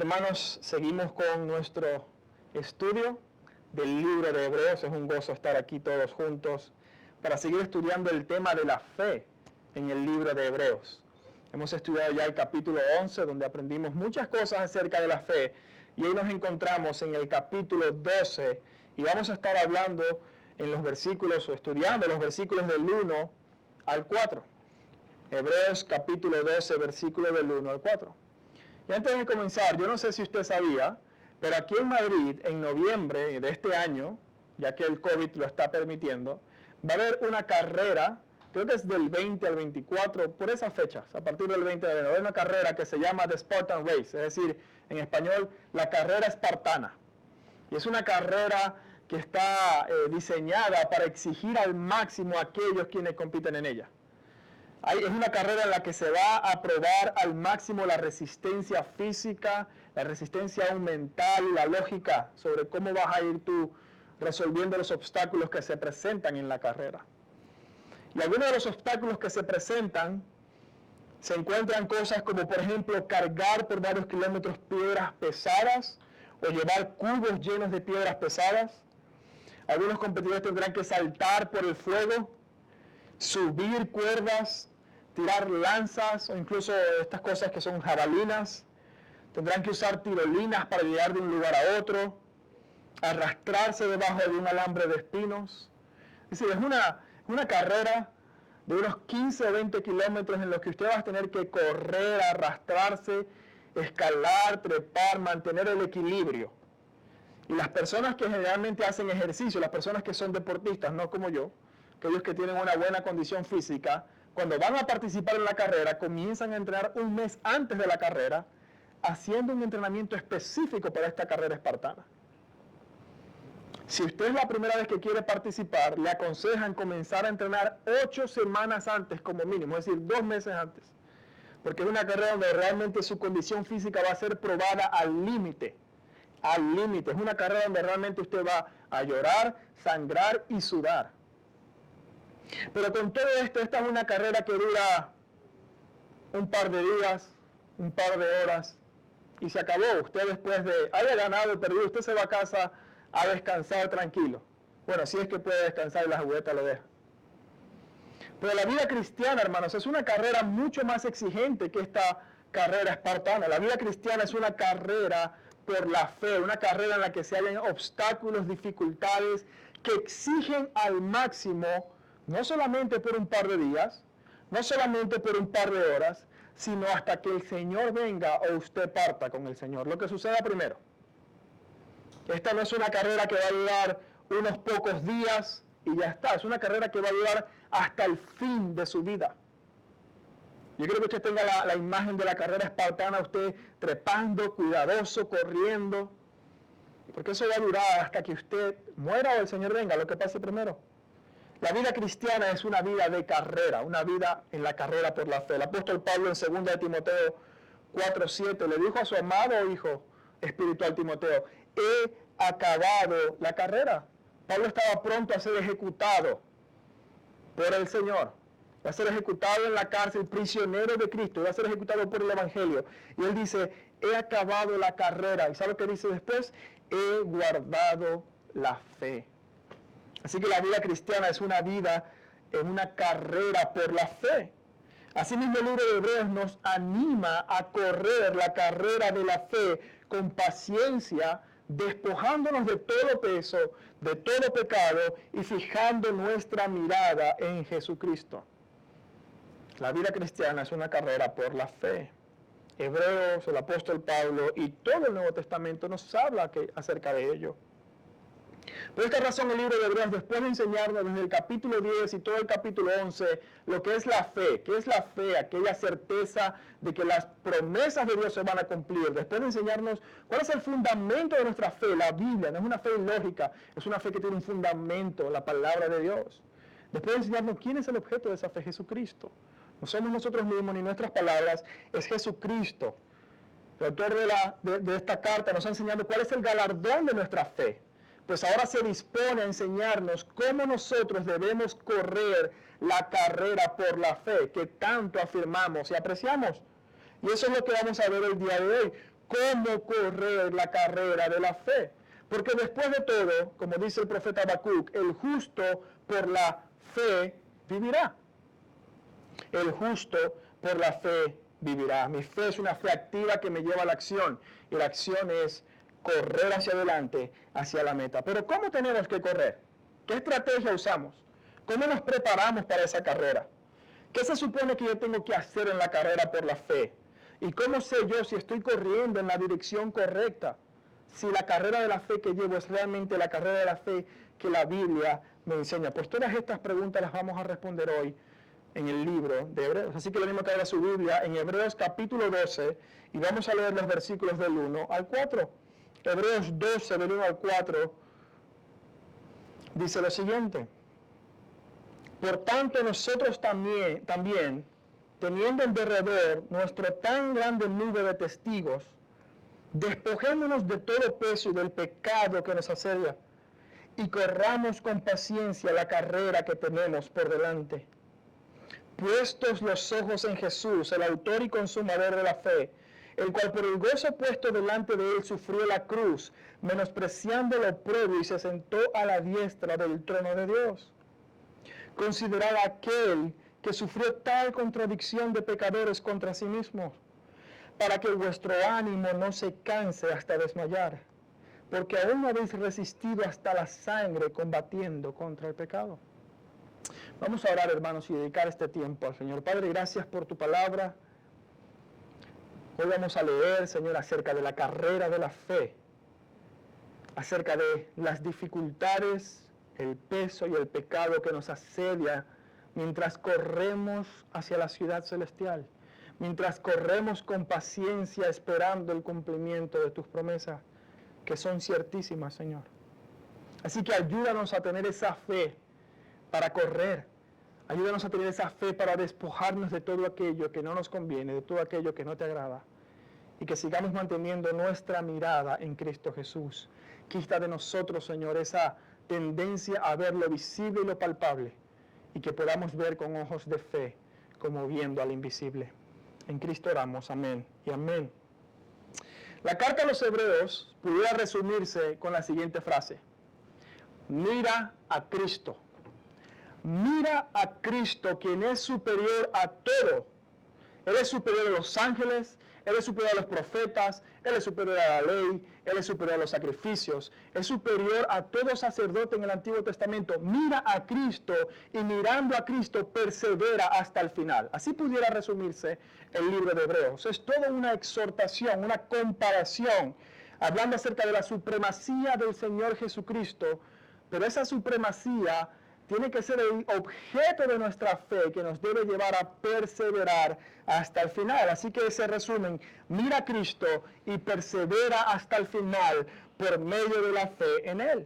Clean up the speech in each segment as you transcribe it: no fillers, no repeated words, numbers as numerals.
hermanos, seguimos con nuestro estudio del libro de Hebreos. Es un gozo estar aquí todos juntos para seguir estudiando el tema de la fe en el libro de Hebreos. Hemos estudiado ya el capítulo 11, donde aprendimos muchas cosas acerca de la fe, y hoy nos encontramos en el capítulo 12, y vamos a estar hablando en los versículos, o estudiando los versículos del 1 al 4. Hebreos capítulo 12, versículo del 1 al 4. Y antes de comenzar, yo no sé si usted sabía, pero aquí en Madrid, en noviembre de este año, ya que el COVID lo está permitiendo, va a haber una carrera, creo que es del 20 al 24, por esas fechas, a partir del 20 de enero, hay una carrera que se llama The Spartan Race, es decir, en español, la carrera espartana. Y es una carrera que está diseñada para exigir al máximo a aquellos quienes compiten en ella. Es una carrera en la que se va a probar al máximo la resistencia física, la resistencia mental, la lógica sobre cómo vas a ir tú resolviendo los obstáculos que se presentan en la carrera. Y algunos de los obstáculos que se presentan se encuentran cosas como, por ejemplo, cargar por varios kilómetros piedras pesadas o llevar cubos llenos de piedras pesadas. Algunos competidores tendrán que saltar por el fuego, subir cuerdas, tirar lanzas o incluso estas cosas que son jabalinas. Tendrán que usar tirolinas para llegar de un lugar a otro, arrastrarse debajo de un alambre de espinos. Es decir, es una carrera de unos 15 o 20 kilómetros en los que usted va a tener que correr, arrastrarse, escalar, trepar, mantener el equilibrio. Y las personas que generalmente hacen ejercicio, las personas que son deportistas, no como yo, aquellos que tienen una buena condición física, cuando van a participar en la carrera, comienzan a entrenar un mes antes de la carrera, haciendo un entrenamiento específico para esta carrera espartana. Si usted es la primera vez que quiere participar, le aconsejan comenzar a entrenar 8 semanas antes como mínimo, es decir, 2 meses antes. Porque es una carrera donde realmente su condición física va a ser probada al límite. Al límite. Es una carrera donde realmente usted va a llorar, sangrar y sudar. Pero con todo esto, esta es una carrera que dura un par de días, un par de horas, y se acabó. Usted después de haya ganado o perdido, usted se va a casa a descansar tranquilo. Bueno, si es que puede descansar y la jugueta lo deja. Pero la vida cristiana, hermanos, es una carrera mucho más exigente que esta carrera espartana. La vida cristiana es una carrera por la fe, una carrera en la que se hallan obstáculos, dificultades, que exigen al máximo, no solamente por un par de días, no solamente por un par de horas, sino hasta que el Señor venga o usted parta con el Señor. Lo que suceda primero. Esta no es una carrera que va a durar unos pocos días y ya está. Es una carrera que va a durar hasta el fin de su vida. Yo creo que usted tenga la imagen de la carrera espartana, usted trepando, cuidadoso, corriendo. Porque eso va a durar hasta que usted muera o el Señor venga, lo que pase primero. La vida cristiana es una vida de carrera, una vida en la carrera por la fe. El apóstol Pablo en 2 de Timoteo 4:7 le dijo a su amado hijo espiritual Timoteo: he acabado la carrera. Pablo estaba pronto a ser ejecutado por el Señor. Va a ser ejecutado en la cárcel, prisionero de Cristo. Va a ser ejecutado por el Evangelio. Y él dice: he acabado la carrera. ¿Y sabe qué dice después? He guardado la fe. Así que la vida cristiana es una vida en una carrera por la fe. Asimismo, el libro de Hebreos nos anima a correr la carrera de la fe con paciencia, despojándonos de todo peso, de todo pecado y fijando nuestra mirada en Jesucristo. La vida cristiana es una carrera por la fe. Hebreos, el apóstol Pablo y todo el Nuevo Testamento nos habla acerca de ello. Por esta razón el libro de Hebreos, después de enseñarnos desde el capítulo 10 y todo el capítulo 11 lo que es la fe, ¿qué es la fe? Aquella certeza de que las promesas de Dios se van a cumplir. Después de enseñarnos cuál es el fundamento de nuestra fe, la Biblia, no es una fe ilógica, es una fe que tiene un fundamento, la palabra de Dios. Después de enseñarnos quién es el objeto de esa fe, Jesucristo. No somos nosotros mismos ni nuestras palabras, es Jesucristo. El autor de esta carta nos ha enseñado cuál es el galardón de nuestra fe. Pues ahora se dispone a enseñarnos cómo nosotros debemos correr la carrera por la fe que tanto afirmamos y apreciamos. Y eso es lo que vamos a ver el día de hoy. cómo correr la carrera de la fe. Porque después de todo, como dice el profeta Habacuc, el justo por la fe vivirá. El justo por la fe vivirá. Mi fe es una fe activa que me lleva a la acción. Y la acción es correr hacia adelante, hacia la meta. Pero ¿cómo tenemos que correr? ¿Qué estrategia usamos? ¿Cómo nos preparamos para esa carrera? ¿Qué se supone que yo tengo que hacer en la carrera por la fe? ¿Y cómo sé yo si estoy corriendo en la dirección correcta? Si la carrera de la fe que llevo es realmente la carrera de la fe que la Biblia me enseña. Pues todas estas preguntas las vamos a responder hoy en el libro de Hebreos. Así que le animo a que abra su Biblia en Hebreos capítulo 12 y vamos a leer los versículos del 1 al 4. Hebreos 12, del 1 al 4, dice lo siguiente. Por tanto, nosotros también, teniendo en derredor nuestra tan grande nube de testigos, despojémonos de todo peso y del pecado que nos asedia, y corramos con paciencia la carrera que tenemos por delante. Puestos los ojos en Jesús, el autor y consumador de la fe, el cual por el gozo puesto delante de él sufrió la cruz, menospreciando lo oprobio y se sentó a la diestra del trono de Dios. Considerad a aquel que sufrió tal contradicción de pecadores contra sí mismos, para que vuestro ánimo no se canse hasta desmayar, porque aún no habéis resistido hasta la sangre combatiendo contra el pecado. Vamos a orar, hermanos, y dedicar este tiempo al Señor. Padre, gracias por tu palabra. Hoy vamos a leer, Señor, acerca de la carrera de la fe, acerca de las dificultades, el peso y el pecado que nos asedia mientras corremos hacia la ciudad celestial, mientras corremos con paciencia esperando el cumplimiento de tus promesas, que son ciertísimas, Señor. Así que ayúdanos a tener esa fe para correr. Ayúdanos a tener esa fe para despojarnos de todo aquello que no nos conviene, de todo aquello que no te agrada. Y que sigamos manteniendo nuestra mirada en Cristo Jesús. Quita de nosotros, Señor, esa tendencia a ver lo visible y lo palpable. Y que podamos ver con ojos de fe, como viendo al invisible. En Cristo oramos. Amén y amén. La carta a los Hebreos pudiera resumirse con la siguiente frase. Mira a Cristo. Mira a Cristo, quien es superior a todo. Él es superior a los ángeles, Él es superior a los profetas, Él es superior a la ley, Él es superior a los sacrificios, es superior a todo sacerdote en el Antiguo Testamento. Mira a Cristo y mirando a Cristo persevera hasta el final. Así pudiera resumirse el libro de Hebreos. Es toda una exhortación, una comparación, hablando acerca de la supremacía del Señor Jesucristo, pero esa supremacía tiene que ser el objeto de nuestra fe que nos debe llevar a perseverar hasta el final. Así que ese resumen, mira a Cristo y persevera hasta el final por medio de la fe en Él.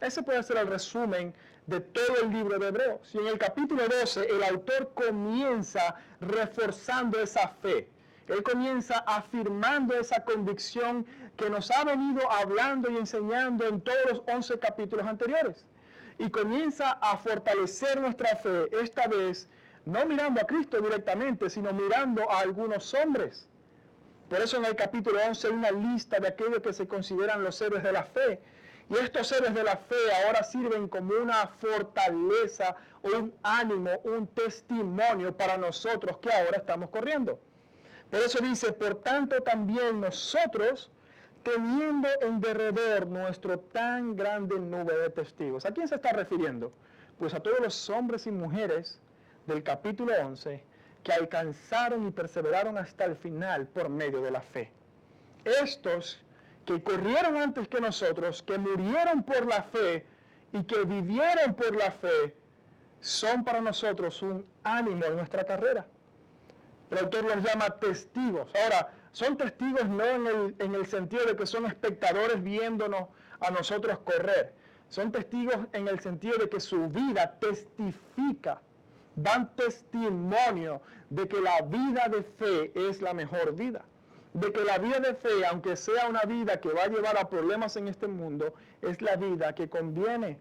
Ese puede ser el resumen de todo el libro de Hebreos. Y en el capítulo 12 el autor comienza reforzando esa fe. Él comienza afirmando esa convicción que nos ha venido hablando y enseñando en todos los 11 capítulos anteriores. Y comienza a fortalecer nuestra fe, esta vez no mirando a Cristo directamente, sino mirando a algunos hombres. Por eso en el capítulo 11 hay una lista de aquellos que se consideran los héroes de la fe. Y estos héroes de la fe ahora sirven como una fortaleza, un ánimo, un testimonio para nosotros que ahora estamos corriendo. Por eso dice, por tanto también nosotros, teniendo en derredor nuestro tan grande nube de testigos. ¿A quién se está refiriendo? Pues a todos los hombres y mujeres del capítulo 11 que alcanzaron y perseveraron hasta el final por medio de la fe. Estos que corrieron antes que nosotros, que murieron por la fe y que vivieron por la fe, son para nosotros un ánimo en nuestra carrera. El autor los llama testigos. Ahora, son testigos no en el sentido de que son espectadores viéndonos a nosotros correr. Son testigos en el sentido de que su vida testifica, dan testimonio de que la vida de fe es la mejor vida. De que la vida de fe, aunque sea una vida que va a llevar a problemas en este mundo, es la vida que conviene.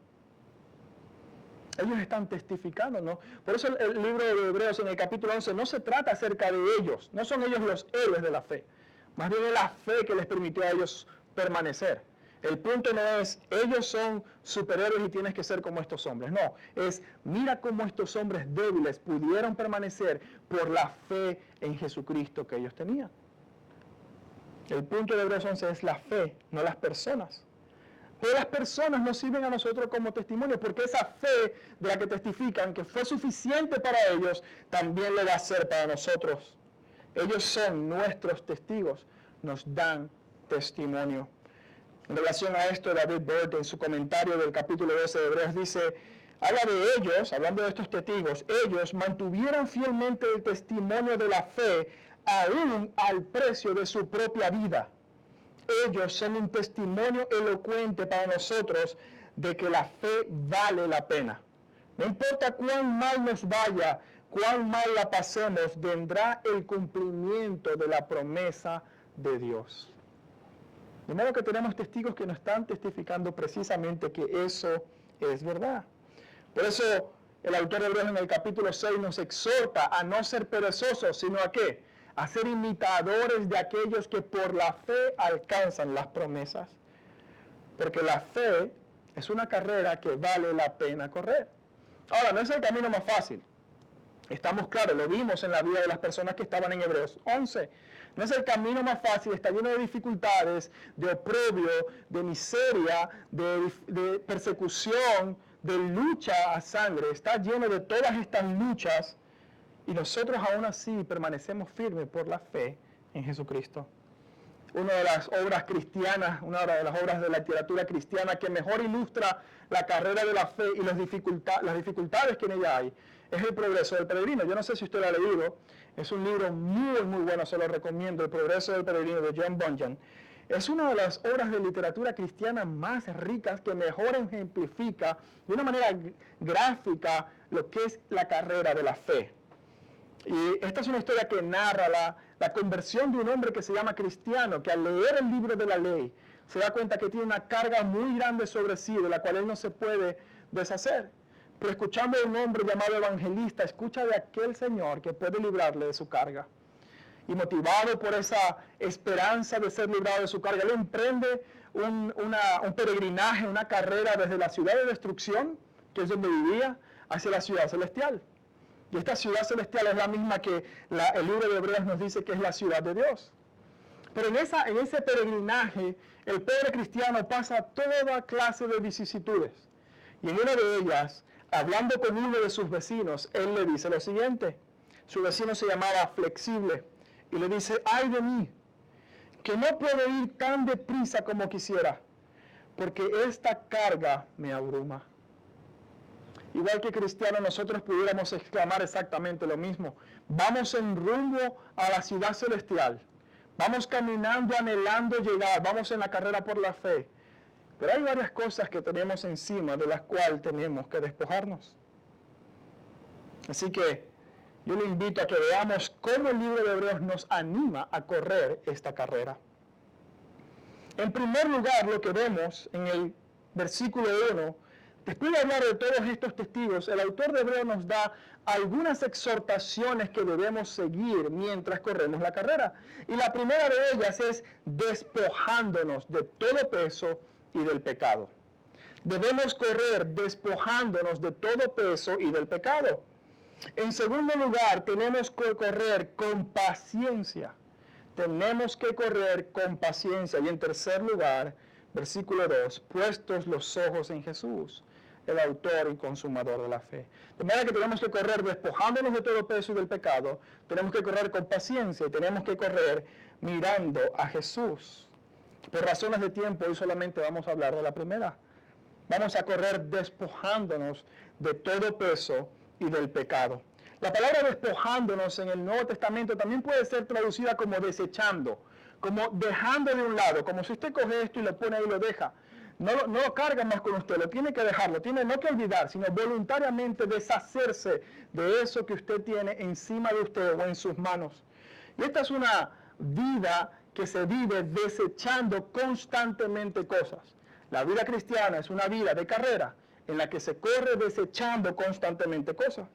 Ellos están testificando, ¿no? Por eso el libro de Hebreos en el capítulo 11 no se trata acerca de ellos, no son ellos los héroes de la fe. Más bien es la fe que les permitió a ellos permanecer. El punto no es, ellos son superhéroes y tienes que ser como estos hombres. No, es, mira cómo estos hombres débiles pudieron permanecer por la fe en Jesucristo que ellos tenían. El punto de Hebreos 11 es la fe, no las personas. Pero las personas nos sirven a nosotros como testimonio, porque esa fe de la que testifican, que fue suficiente para ellos, también lo va a ser para nosotros. Ellos son nuestros testigos, nos dan testimonio. En relación a esto, David Byrd, en su comentario del capítulo 12 de Hebreos, dice, habla de ellos, hablando de estos testigos, ellos mantuvieron fielmente el testimonio de la fe, aún al precio de su propia vida. Ellos son un testimonio elocuente para nosotros de que la fe vale la pena. No importa cuán mal nos vaya, cuán mal la pasemos, vendrá el cumplimiento de la promesa de Dios. De modo que tenemos testigos que nos están testificando precisamente que eso es verdad. Por eso el autor de Hebreos en el capítulo 6 nos exhorta a no ser perezosos, sino a ¿qué? A ser imitadores de aquellos que por la fe alcanzan las promesas. Porque la fe es una carrera que vale la pena correr. Ahora, no es el camino más fácil. Estamos claros, lo vimos en la vida de las personas que estaban en Hebreos 11. No es el camino más fácil, está lleno de dificultades, de oprobio, de miseria, de persecución, de lucha a sangre. Está lleno de todas estas luchas y nosotros aún así permanecemos firmes por la fe en Jesucristo. Una de las obras cristianas, una de las obras de la literatura cristiana que mejor ilustra la carrera de la fe y las dificultades que en ella hay, es El Progreso del Peregrino. Yo no sé si usted lo ha leído, es un libro muy, muy bueno, se lo recomiendo, El Progreso del Peregrino de John Bunyan. Es una de las obras de literatura cristiana más ricas que mejor ejemplifica de una manera gráfica lo que es la carrera de la fe. Y esta es una historia que narra la conversión de un hombre que se llama Cristiano, que al leer el libro de la ley se da cuenta que tiene una carga muy grande sobre sí, de la cual él no se puede deshacer. Pero escuchando a un hombre llamado Evangelista, escucha de aquel Señor que puede librarle de su carga. Y motivado por esa esperanza de ser librado de su carga, él emprende un peregrinaje, una carrera desde la ciudad de destrucción, que es donde vivía, hacia la ciudad celestial. Y esta ciudad celestial es la misma que el libro de Hebreos nos dice que es la ciudad de Dios. Pero en ese peregrinaje, el pobre cristiano pasa toda clase de vicisitudes. Y en una de ellas, hablando con uno de sus vecinos, él le dice lo siguiente. Su vecino se llamaba Flexible. Y le dice, ay de mí, que no puedo ir tan deprisa como quisiera, porque esta carga me abruma. Igual que cristianos, nosotros pudiéramos exclamar exactamente lo mismo. Vamos en rumbo a la ciudad celestial. Vamos caminando, anhelando llegar. Vamos en la carrera por la fe. Pero hay varias cosas que tenemos encima de las cuales tenemos que despojarnos. Así que yo le invito a que veamos cómo el libro de Hebreos nos anima a correr esta carrera. En primer lugar, lo que vemos en el versículo 1, después de hablar de todos estos testigos, el autor de Hebreos nos da algunas exhortaciones que debemos seguir mientras corremos la carrera. Y la primera de ellas es despojándonos de todo peso y del pecado. Debemos correr despojándonos de todo peso y del pecado. En segundo lugar, tenemos que correr con paciencia. Tenemos que correr con paciencia. Y en tercer lugar, versículo 2, puestos los ojos en Jesús, el autor y consumador de la fe. De manera que tenemos que correr despojándonos de todo peso y del pecado. Tenemos que correr con paciencia y tenemos que correr mirando a Jesús. Por razones de tiempo, hoy solamente vamos a hablar de la primera. Vamos a correr despojándonos de todo peso y del pecado. La palabra despojándonos en el Nuevo Testamento también puede ser traducida como desechando, como dejando de un lado, como si usted coge esto y lo pone ahí y lo deja. No lo carga más con usted, lo tiene que dejar, lo tiene no que olvidar, sino voluntariamente deshacerse de eso que usted tiene encima de usted o en sus manos. Y esta es una vida que se vive desechando constantemente cosas. La vida cristiana es una vida de carrera en la que se corre desechando constantemente cosas.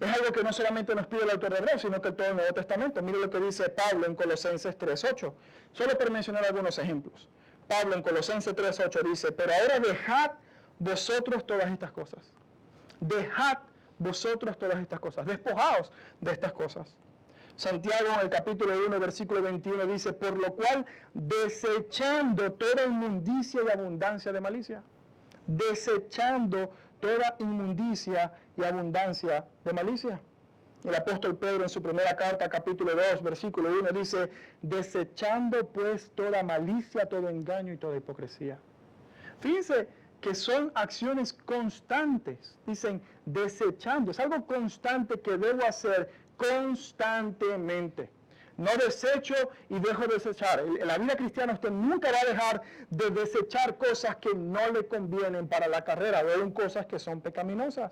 Es algo que no solamente nos pide el autor de Hebreos, sino que todo el Nuevo Testamento. Mire lo que dice Pablo en Colosenses 3:8. Solo por mencionar algunos ejemplos. Pablo en Colosenses 3:8 dice, pero ahora dejad vosotros todas estas cosas. Dejad vosotros todas estas cosas. Despojaos de estas cosas. Santiago en el capítulo 1, versículo 21 dice, por lo cual desechando toda inmundicia y abundancia de malicia. Desechando toda inmundicia y abundancia de malicia. El apóstol Pedro en su primera carta, capítulo 2, versículo 1, dice, desechando pues toda malicia, todo engaño y toda hipocresía. Fíjense que son acciones constantes. Dicen, desechando. Es algo constante que debo hacer constantemente. No desecho y dejo de desechar. En la vida cristiana usted nunca va a dejar de desechar cosas que no le convienen para la carrera, o aún cosas que son pecaminosas.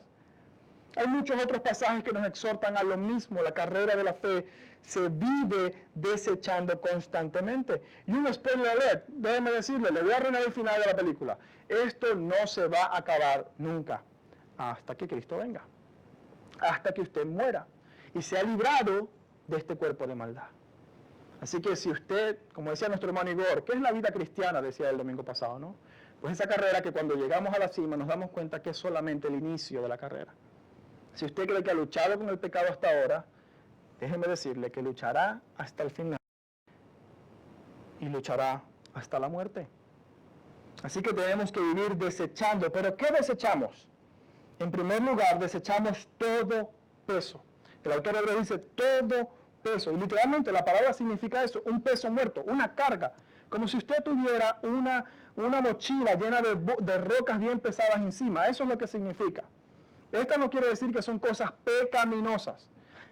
Hay muchos otros pasajes que nos exhortan a lo mismo. La carrera de la fe se vive desechando constantemente. Y un spoiler alert, déjeme decirle, le voy a arruinar el final de la película. Esto no se va a acabar nunca, hasta que Cristo venga, hasta que usted muera y sea librado de este cuerpo de maldad. Así que si usted, como decía nuestro hermano Igor, ¿qué es la vida cristiana? Decía el domingo pasado, ¿no? Pues esa carrera que cuando llegamos a la cima nos damos cuenta que es solamente el inicio de la carrera. Si usted cree que ha luchado con el pecado hasta ahora, déjeme decirle que luchará hasta el final y luchará hasta la muerte. Así que tenemos que vivir desechando. ¿Pero qué desechamos? En primer lugar, desechamos todo peso. El autor hebreo dice todo peso. Y literalmente la palabra significa eso, un peso muerto, una carga. Como si usted tuviera una mochila llena de rocas bien pesadas encima. Eso es lo que significa. Esta no quiere decir que son cosas pecaminosas.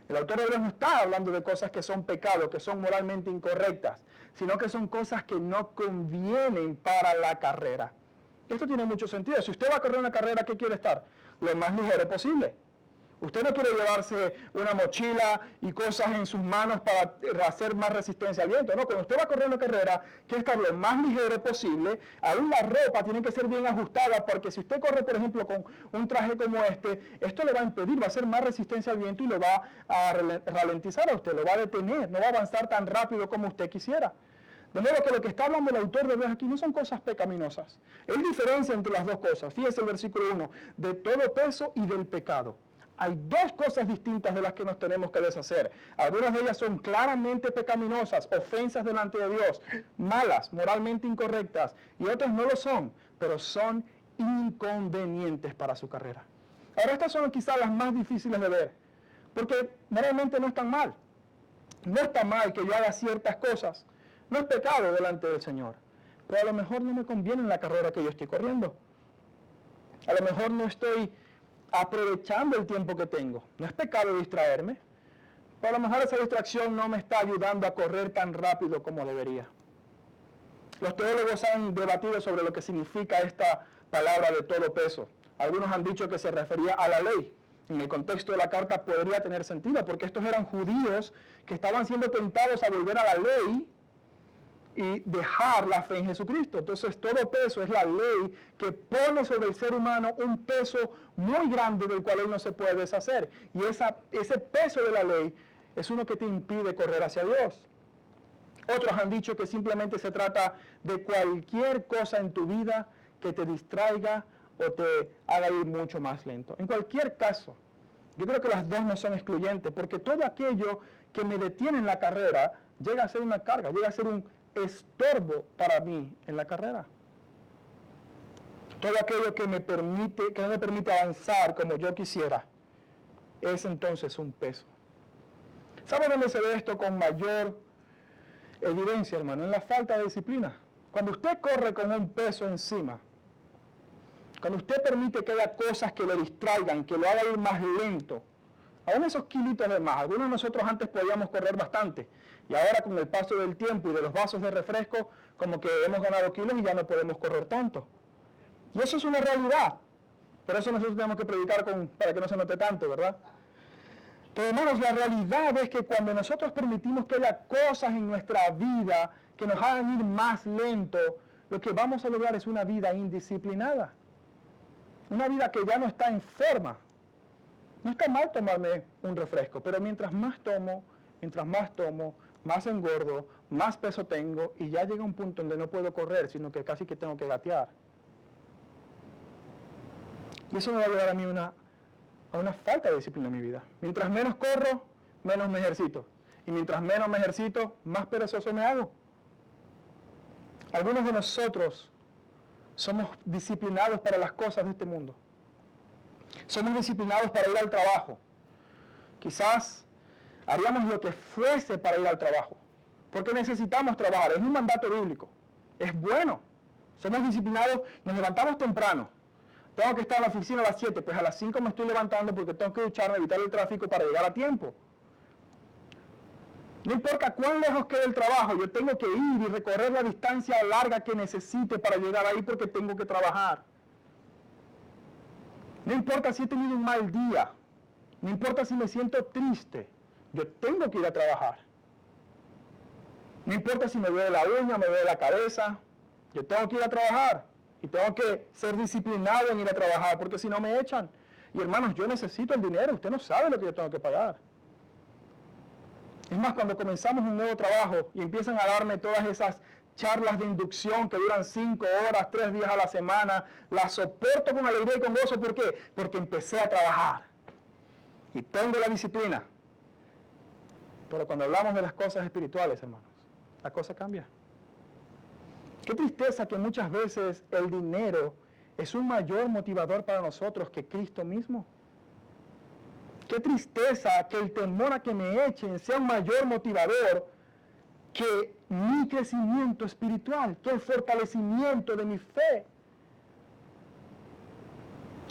El autor hebreo no está hablando de cosas que son pecados, que son moralmente incorrectas, sino que son cosas que no convienen para la carrera. Esto tiene mucho sentido. Si usted va a correr una carrera, ¿qué quiere estar? Lo más ligero posible. Usted no quiere llevarse una mochila y cosas en sus manos para hacer más resistencia al viento, ¿no? Cuando usted va a correr una carrera, quiere estar lo más ligero posible. Aún la ropa tiene que ser bien ajustada, porque si usted corre, por ejemplo, con un traje como este, esto le va a impedir, va a hacer más resistencia al viento y lo va a ralentizar a usted, lo va a detener, no va a avanzar tan rápido como usted quisiera. De modo que lo que está hablando el autor de Hebreos aquí no son cosas pecaminosas. Él diferencia entre las dos cosas. Fíjese el versículo 1, de todo peso y del pecado. Hay dos cosas distintas de las que nos tenemos que deshacer. Algunas de ellas son claramente pecaminosas, ofensas delante de Dios, malas, moralmente incorrectas, y otras no lo son, pero son inconvenientes para su carrera. Ahora, estas son quizás las más difíciles de ver, porque moralmente no están mal. No está mal que yo haga ciertas cosas. No es pecado delante del Señor, pero a lo mejor no me conviene en la carrera que yo estoy corriendo. A lo mejor no estoy aprovechando el tiempo que tengo. No es pecado distraerme, pero a lo mejor esa distracción no me está ayudando a correr tan rápido como debería. Los teólogos han debatido sobre lo que significa esta palabra de todo peso. Algunos han dicho que se refería a la ley. En el contexto de la carta podría tener sentido, porque estos eran judíos que estaban siendo tentados a volver a la ley y dejar la fe en Jesucristo. Entonces todo peso es la ley que pone sobre el ser humano un peso muy grande del cual él no se puede deshacer. Y ese peso de la ley es uno que te impide correr hacia Dios. Otros han dicho que simplemente se trata de cualquier cosa en tu vida que te distraiga o te haga ir mucho más lento. En cualquier caso, yo creo que las dos no son excluyentes, porque todo aquello que me detiene en la carrera llega a ser una carga, llega a ser un estorbo para mí en la carrera. Todo aquello que no me permite avanzar como yo quisiera, es entonces un peso. ¿Sabe dónde se ve esto con mayor evidencia, hermano? En la falta de disciplina. Cuando usted corre con un peso encima, cuando usted permite que haya cosas que lo distraigan, que lo hagan ir más lento, aún esos kilitos de más, algunos de nosotros antes podíamos correr bastante, y ahora con el paso del tiempo y de los vasos de refresco, como que hemos ganado kilos y ya no podemos correr tanto. Y eso es una realidad. Por eso nosotros tenemos que predicar para que no se note tanto, ¿verdad? Pero hermanos, la realidad es que cuando nosotros permitimos que haya cosas en nuestra vida que nos hagan ir más lento, lo que vamos a lograr es una vida indisciplinada. Una vida que ya no está en forma. No está mal tomarme un refresco, pero mientras más tomo, más engordo, más peso tengo y ya llega un punto donde no puedo correr, sino que casi que tengo que gatear. Y eso me va a llevar a mí a una falta de disciplina en mi vida. Mientras menos corro, menos me ejercito. Y mientras menos me ejercito, más perezoso me hago. Algunos de nosotros somos disciplinados para las cosas de este mundo. Somos disciplinados para ir al trabajo. Quizás haríamos lo que fuese para ir al trabajo. Porque necesitamos trabajar. Es un mandato bíblico. Es bueno. Somos disciplinados, nos levantamos temprano. Tengo que estar en la oficina a las 7, pues a las 5 me estoy levantando porque tengo que ducharme, evitar el tráfico para llegar a tiempo. No importa cuán lejos quede el trabajo, yo tengo que ir y recorrer la distancia larga que necesite para llegar ahí porque tengo que trabajar. No importa si he tenido un mal día, no importa si me siento triste, yo tengo que ir a trabajar. No importa si me duele la uña, me duele la cabeza, yo tengo que ir a trabajar. Y tengo que ser disciplinado en ir a trabajar, porque si no me echan. Y hermanos, yo necesito el dinero, usted no sabe lo que yo tengo que pagar. Es más, cuando comenzamos un nuevo trabajo y empiezan a darme todas esas charlas de inducción que duran 5 horas, 3 días a la semana, las soporto con alegría y con gozo. ¿Por qué? Porque empecé a trabajar. Y tengo la disciplina. Pero cuando hablamos de las cosas espirituales, hermanos, la cosa cambia. Qué tristeza que muchas veces el dinero es un mayor motivador para nosotros que Cristo mismo. Qué tristeza que el temor a que me echen sea un mayor motivador que mi crecimiento espiritual, que el fortalecimiento de mi fe.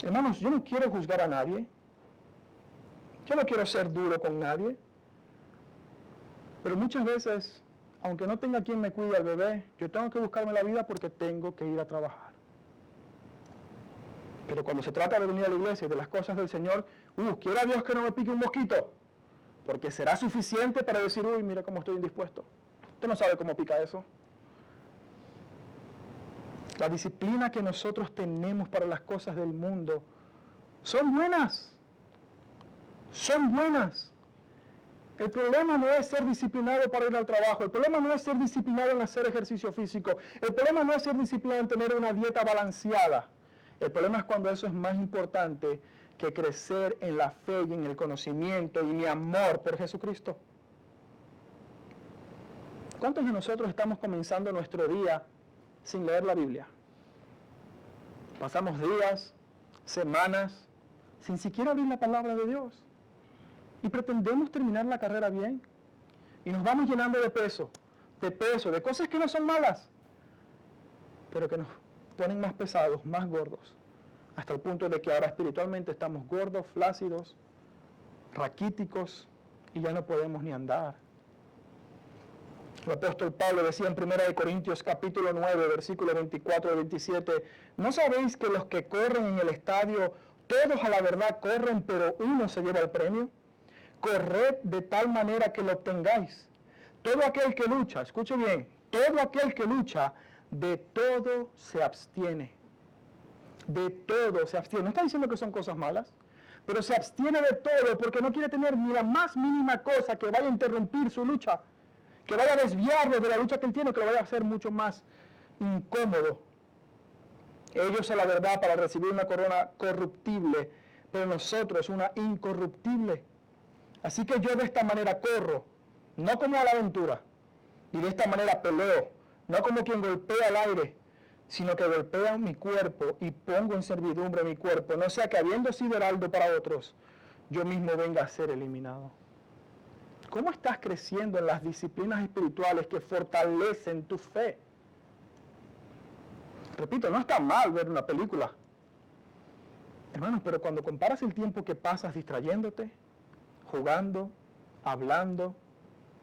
Hermanos, yo no quiero juzgar a nadie. Yo no quiero ser duro con nadie. Pero muchas veces, aunque no tenga quien me cuide al bebé, yo tengo que buscarme la vida porque tengo que ir a trabajar. Pero cuando se trata de venir a la iglesia y de las cosas del Señor, quiera Dios que no me pique un mosquito, porque será suficiente para decir, mira cómo estoy indispuesto. Usted no sabe cómo pica eso. La disciplina que nosotros tenemos para las cosas del mundo son buenas. Son buenas. El problema no es ser disciplinado para ir al trabajo. El problema no es ser disciplinado en hacer ejercicio físico. El problema no es ser disciplinado en tener una dieta balanceada. El problema es cuando eso es más importante que crecer en la fe y en el conocimiento y mi amor por Jesucristo. ¿Cuántos de nosotros estamos comenzando nuestro día sin leer la Biblia? Pasamos días, semanas, sin siquiera abrir la palabra de Dios. Y pretendemos terminar la carrera bien. Y nos vamos llenando de peso, de cosas que no son malas, pero que nos ponen más pesados, más gordos, hasta el punto de que ahora espiritualmente estamos gordos, flácidos, raquíticos, y ya no podemos ni andar. El apóstol Pablo decía en 1 Corintios capítulo 9, versículos 24 y 27, ¿no sabéis que los que corren en el estadio, todos a la verdad corren, pero uno se lleva el premio? Corred de tal manera que lo obtengáis. Todo aquel que lucha, escuche bien, todo aquel que lucha, de todo se abstiene. De todo se abstiene. No está diciendo que son cosas malas, pero se abstiene de todo porque no quiere tener ni la más mínima cosa que vaya a interrumpir su lucha, que vaya a desviarlo de la lucha que él tiene, que lo vaya a hacer mucho más incómodo. Ellos a la verdad para recibir una corona corruptible, pero nosotros una incorruptible. Así que yo de esta manera corro, no como a la aventura, y de esta manera peleo, no como quien golpea al aire, sino que golpeo mi cuerpo y pongo en servidumbre mi cuerpo, no sea que habiendo sido heraldo para otros, yo mismo venga a ser eliminado. ¿Cómo estás creciendo en las disciplinas espirituales que fortalecen tu fe? Repito, no está mal ver una película. Hermanos, pero cuando comparas el tiempo que pasas distrayéndote, jugando, hablando,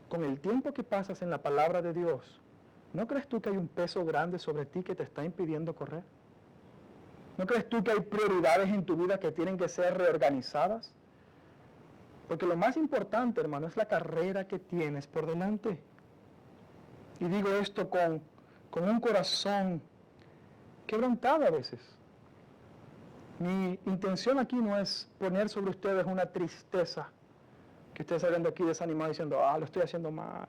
con el tiempo que pasas en la palabra de Dios, ¿no crees tú que hay un peso grande sobre ti que te está impidiendo correr? ¿No crees tú que hay prioridades en tu vida que tienen que ser reorganizadas? Porque lo más importante, hermano, es la carrera que tienes por delante. Y digo esto con un corazón quebrantado a veces. Mi intención aquí no es poner sobre ustedes una tristeza, que ustedes salgan de aquí desanimados diciendo, lo estoy haciendo mal.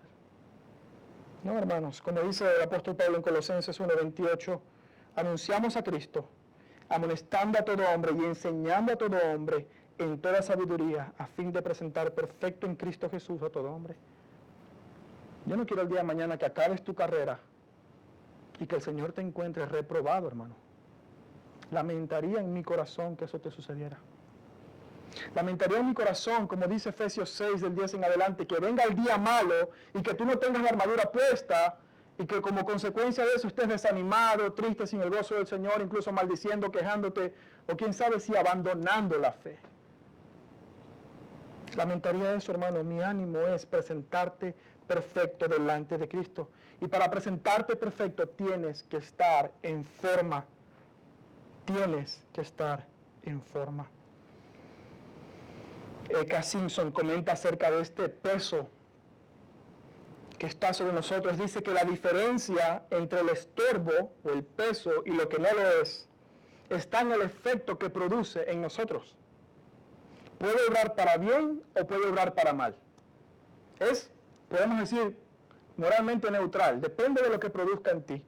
No, hermanos, como dice el apóstol Pablo en Colosenses 1:28, anunciamos a Cristo, amonestando a todo hombre y enseñando a todo hombre en toda sabiduría, a fin de presentar perfecto en Cristo Jesús a todo hombre. Yo no quiero el día de mañana que acabes tu carrera y que el Señor te encuentre reprobado, hermano. Lamentaría en mi corazón que eso te sucediera. Lamentaría en mi corazón, como dice Efesios 6, del 10 en adelante, que venga el día malo y que tú no tengas la armadura puesta y que como consecuencia de eso estés desanimado, triste, sin el gozo del Señor, incluso maldiciendo, quejándote, o quién sabe si abandonando la fe. Lamentaría eso, hermano. Mi ánimo es presentarte perfecto delante de Cristo. Y para presentarte perfecto tienes que estar en forma. Tienes que estar en forma. Eka Simpson comenta acerca de este peso que está sobre nosotros. Dice que la diferencia entre el estorbo o el peso y lo que no lo es, está en el efecto que produce en nosotros. Puede obrar para bien o puede obrar para mal. Es, podemos decir, moralmente neutral. Depende de lo que produzca en ti.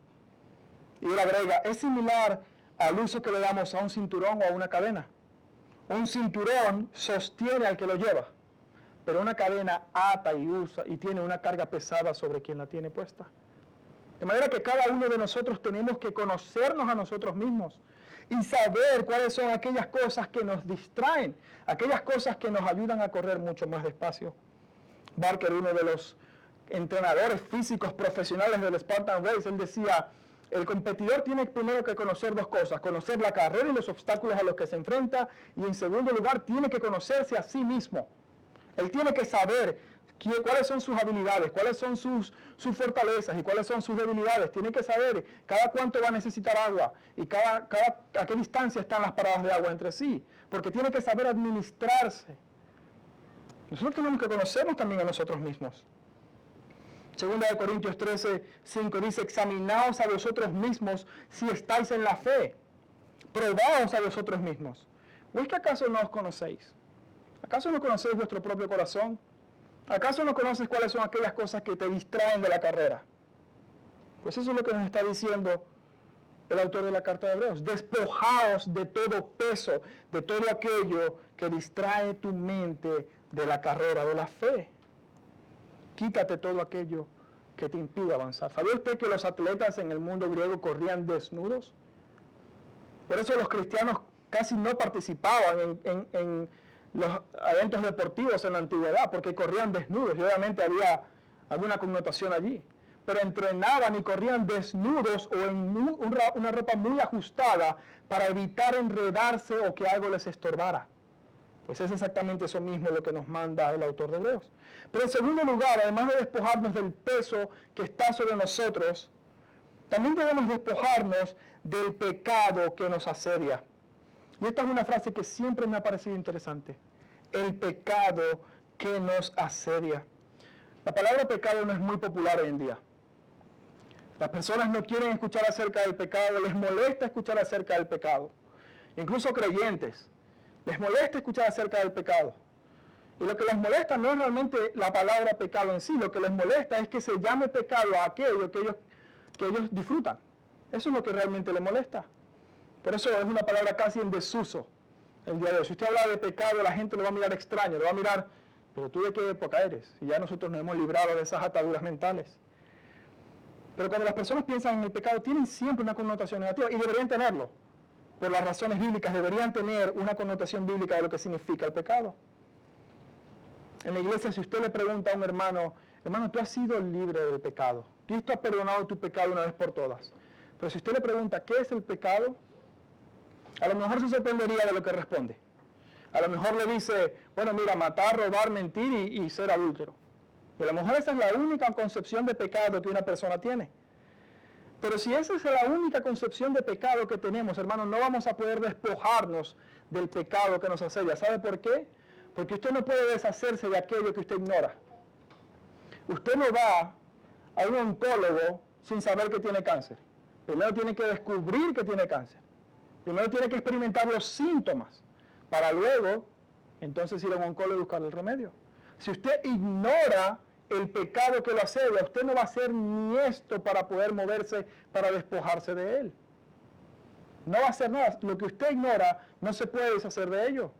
Y él agrega, es similar al uso que le damos a un cinturón o a una cadena. Un cinturón sostiene al que lo lleva, pero una cadena ata y usa y tiene una carga pesada sobre quien la tiene puesta. De manera que cada uno de nosotros tenemos que conocernos a nosotros mismos y saber cuáles son aquellas cosas que nos distraen, aquellas cosas que nos ayudan a correr mucho más despacio. Barker, uno de los entrenadores físicos profesionales del Spartan Race, él decía, el competidor tiene primero que conocer dos cosas, conocer la carrera y los obstáculos a los que se enfrenta, y en segundo lugar tiene que conocerse a sí mismo. Él tiene que saber cuáles son sus habilidades, cuáles son sus fortalezas y cuáles son sus debilidades. Tiene que saber cada cuánto va a necesitar agua y a qué distancia están las paradas de agua entre sí, porque tiene que saber administrarse. Nosotros tenemos que conocernos también a nosotros mismos. Segunda de Corintios 13:5 dice, examinaos a vosotros mismos si estáis en la fe. Probaos a vosotros mismos. ¿O es que acaso no os conocéis? ¿Acaso no conocéis vuestro propio corazón? ¿Acaso no conoces cuáles son aquellas cosas que te distraen de la carrera? Pues eso es lo que nos está diciendo el autor de la carta de Hebreos. Despojaos de todo peso, de todo aquello que distrae tu mente de la carrera de la fe. Quítate todo aquello que te impide avanzar. ¿Sabía usted que los atletas en el mundo griego corrían desnudos? Por eso los cristianos casi no participaban en los eventos deportivos en la antigüedad, porque corrían desnudos, y obviamente había alguna connotación allí. Pero entrenaban y corrían desnudos o en una ropa muy ajustada para evitar enredarse o que algo les estorbara. Pues es exactamente eso mismo lo que nos manda el autor de Hebreos. Pero en segundo lugar, además de despojarnos del peso que está sobre nosotros, también debemos despojarnos del pecado que nos asedia. Y esta es una frase que siempre me ha parecido interesante. El pecado que nos asedia. La palabra pecado no es muy popular hoy en día. Las personas no quieren escuchar acerca del pecado, les molesta escuchar acerca del pecado. Incluso creyentes, les molesta escuchar acerca del pecado. Y lo que les molesta no es realmente la palabra pecado en sí, lo que les molesta es que se llame pecado a aquello que ellos disfrutan. Eso es lo que realmente les molesta. Por eso es una palabra casi en desuso el día de hoy. Si usted habla de pecado, la gente lo va a mirar extraño, lo va a mirar, pero tú de qué época eres, y ya nosotros nos hemos librado de esas ataduras mentales. Pero cuando las personas piensan en el pecado, tienen siempre una connotación negativa, y deberían tenerlo. Por las razones bíblicas, deberían tener una connotación bíblica de lo que significa el pecado. En la iglesia, si usted le pregunta a un hermano, tú has sido libre del pecado, Cristo ha perdonado tu pecado una vez por todas. Pero si usted le pregunta, ¿qué es el pecado?, a lo mejor se sorprendería de lo que responde. A lo mejor le dice, bueno, mira, matar, robar, mentir y ser adúltero. Y a lo mejor esa es la única concepción de pecado que una persona tiene. Pero si esa es la única concepción de pecado que tenemos, hermanos, no vamos a poder despojarnos del pecado que nos asedia. ¿Sabe por qué? Porque usted no puede deshacerse de aquello que usted ignora. Usted no va a un oncólogo sin saber que tiene cáncer. Primero tiene que descubrir que tiene cáncer. Primero tiene que experimentar los síntomas para luego entonces ir a un oncólogo y buscar el remedio. Si usted ignora el pecado que lo asedia, usted no va a hacer ni esto para poder moverse, para despojarse de él. No va a hacer nada. Lo que usted ignora no se puede deshacer de ello.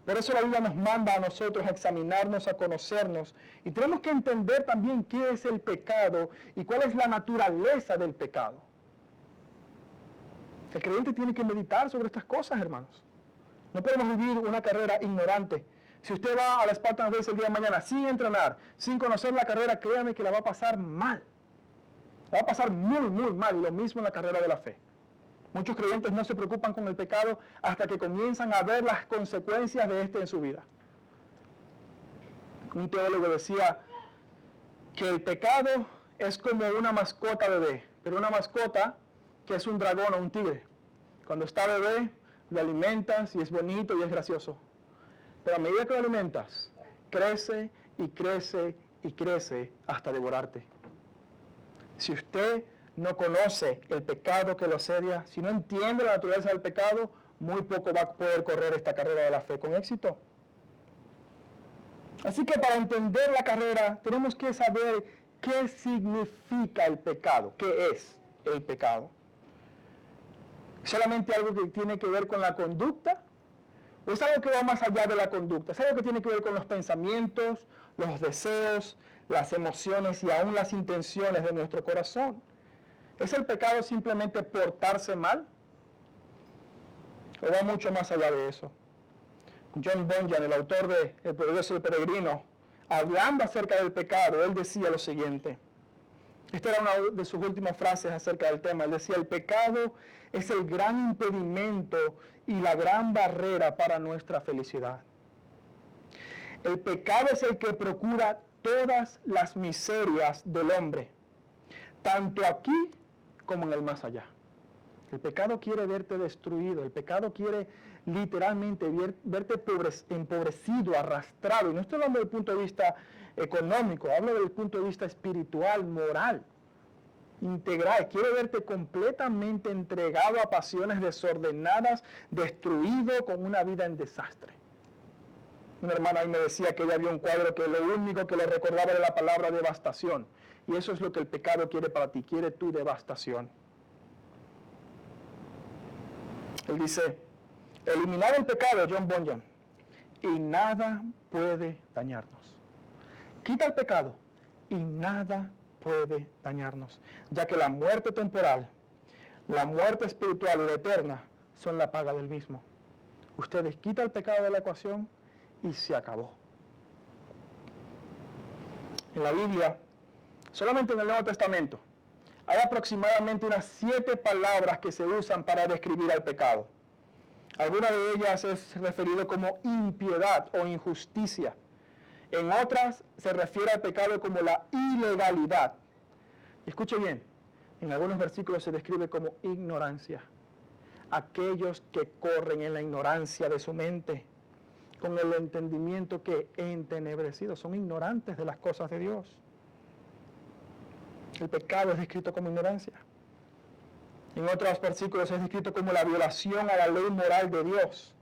Por eso la Biblia nos manda a nosotros a examinarnos, a conocernos. Y tenemos que entender también qué es el pecado y cuál es la naturaleza del pecado. El creyente tiene que meditar sobre estas cosas, hermanos. No podemos vivir una carrera ignorante. Si usted va a la Spartan Race el día de mañana sin entrenar, sin conocer la carrera, créame que la va a pasar mal. La va a pasar muy, muy mal. Y lo mismo en la carrera de la fe. Muchos creyentes no se preocupan con el pecado hasta que comienzan a ver las consecuencias de este en su vida. Un teólogo decía que el pecado es como una mascota bebé, pero una mascota que es un dragón o un tigre. Cuando está bebé, lo alimentas y es bonito y es gracioso. Pero a medida que lo alimentas, crece y crece y crece hasta devorarte. Si usted no conoce el pecado que lo asedia, si no entiende la naturaleza del pecado, muy poco va a poder correr esta carrera de la fe con éxito. Así que para entender la carrera, tenemos que saber qué significa el pecado, qué es el pecado. ¿Solamente algo que tiene que ver con la conducta? ¿O es algo que va más allá de la conducta? ¿Es algo que tiene que ver con los pensamientos, los deseos, las emociones y aún las intenciones de nuestro corazón? ¿Es el pecado simplemente portarse mal? ¿O va mucho más allá de eso? John Bunyan, el autor de El Progreso del Peregrino, hablando acerca del pecado, él decía lo siguiente. Esta era una de sus últimas frases acerca del tema. Él decía, el pecado es el gran impedimento y la gran barrera para nuestra felicidad. El pecado es el que procura todas las miserias del hombre, tanto aquí como en el más allá. El pecado quiere verte destruido, el pecado quiere literalmente verte empobrecido, arrastrado. Y no estoy hablando desde el punto de vista económico, hablo desde el punto de vista espiritual, moral, integral. Quiere verte completamente entregado a pasiones desordenadas, destruido, con una vida en desastre. Una hermana ahí me decía que ella vio un cuadro que lo único que le recordaba era la palabra devastación. Y eso es lo que el pecado quiere para ti, quiere tu devastación. Él dice, eliminar el pecado, John Bunyan, y nada puede dañarnos. Quita el pecado y nada puede dañarnos, ya que la muerte temporal, la muerte espiritual y la eterna son la paga del mismo. Ustedes quitan el pecado de la ecuación y se acabó. En la Biblia, solamente en el Nuevo Testamento, hay aproximadamente unas 7 palabras que se usan para describir al pecado. Alguna de ellas es referido como impiedad o injusticia. En otras se refiere al pecado como la ilegalidad. Escuche bien, en algunos versículos se describe como ignorancia. Aquellos que corren en la ignorancia de su mente, con el entendimiento que entenebrecido, son ignorantes de las cosas de Dios. El pecado es descrito como ignorancia. En otros versículos es descrito como la violación a la ley moral de Dios.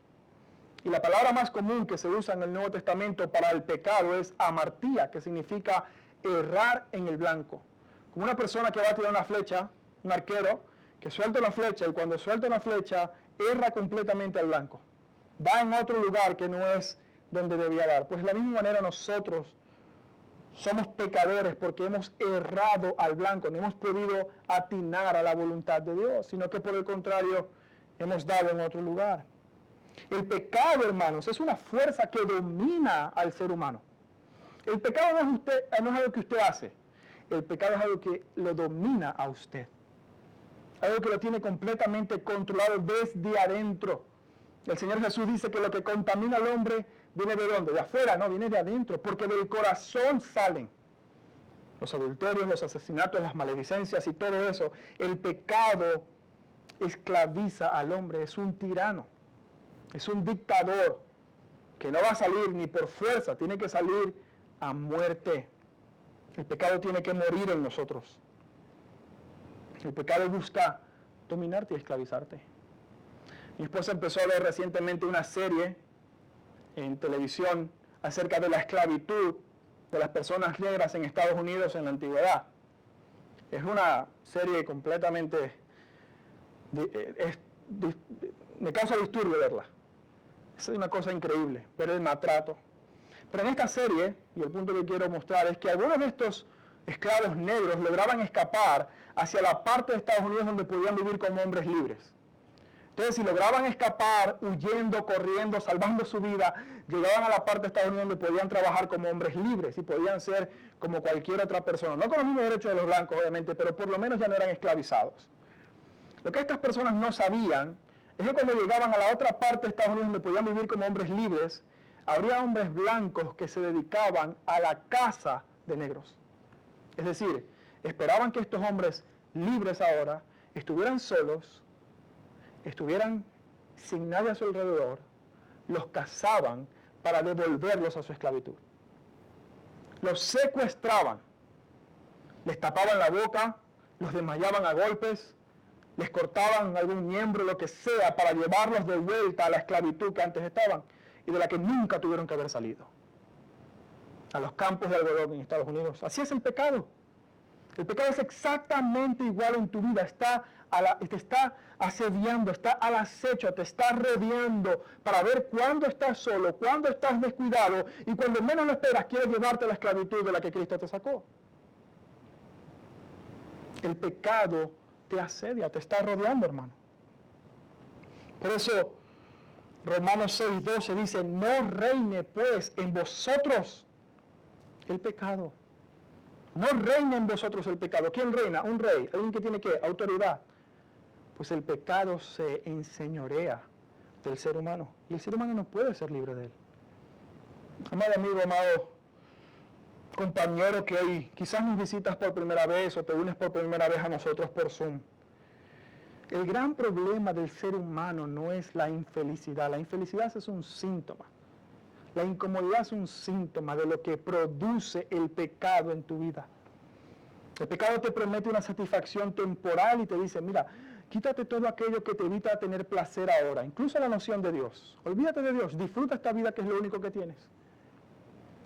Y la palabra más común que se usa en el Nuevo Testamento para el pecado es amartía, que significa errar en el blanco. Como una persona que va a tirar una flecha, un arquero, que suelta una flecha y cuando suelta una flecha, erra completamente al blanco. Va en otro lugar que no es donde debía dar. Pues de la misma manera nosotros somos pecadores porque hemos errado al blanco, no hemos podido atinar a la voluntad de Dios, sino que por el contrario hemos dado en otro lugar. El pecado, hermanos, es una fuerza que domina al ser humano. El pecado no es algo que usted hace, el pecado es algo que lo domina a usted. Algo que lo tiene completamente controlado desde adentro. El Señor Jesús dice que lo que contamina al hombre viene de dónde, de afuera, no, viene de adentro, porque del corazón salen los adulterios, los asesinatos, las maledicencias y todo eso. El pecado esclaviza al hombre, es un tirano, es un dictador que no va a salir ni por fuerza, tiene que salir a muerte. El pecado tiene que morir en nosotros. El pecado busca dominarte y esclavizarte. Mi esposa empezó a ver recientemente una serie en televisión acerca de la esclavitud de las personas negras en Estados Unidos en la antigüedad. Es una serie completamente... me causa disturbio verla. Es una cosa increíble, ver el maltrato. Pero en esta serie, y el punto que quiero mostrar es que algunos de estos esclavos negros lograban escapar hacia la parte de Estados Unidos donde podían vivir como hombres libres. Entonces, si lograban escapar, huyendo, corriendo, salvando su vida, llegaban a la parte de Estados Unidos donde podían trabajar como hombres libres y podían ser como cualquier otra persona. No con los mismos derechos de los blancos, obviamente, pero por lo menos ya no eran esclavizados. Lo que estas personas no sabían es que cuando llegaban a la otra parte de Estados Unidos donde podían vivir como hombres libres, habría hombres blancos que se dedicaban a la caza de negros. Es decir, esperaban que estos hombres libres ahora estuvieran solos, estuvieran sin nadie a su alrededor, los cazaban para devolverlos a su esclavitud. Los secuestraban, les tapaban la boca, los desmayaban a golpes, les cortaban algún miembro, lo que sea, para llevarlos de vuelta a la esclavitud que antes estaban y de la que nunca tuvieron que haber salido. A los campos de algodón en Estados Unidos. Así es el pecado. El pecado es exactamente igual en tu vida. Te está asediando, está al acecho, te está rodeando para ver cuándo estás solo, cuándo estás descuidado y cuando menos lo esperas quiere llevarte a la esclavitud de la que Cristo te sacó. El pecado te asedia, te está rodeando, hermano. Por eso, Romanos 6:12 dice, no reine pues en vosotros el pecado. No reina en vosotros el pecado. ¿Quién reina? Un rey. ¿Alguien que tiene qué? Autoridad. Pues el pecado se enseñorea del ser humano. Y el ser humano no puede ser libre de él. Amado amigo, amado compañero que hoy quizás nos visitas por primera vez o te unes por primera vez a nosotros por Zoom. El gran problema del ser humano no es la infelicidad. La infelicidad es un síntoma. La incomodidad es un síntoma de lo que produce el pecado en tu vida. El pecado te promete una satisfacción temporal y te dice, mira, quítate todo aquello que te evita tener placer ahora, incluso la noción de Dios. Olvídate de Dios, disfruta esta vida que es lo único que tienes.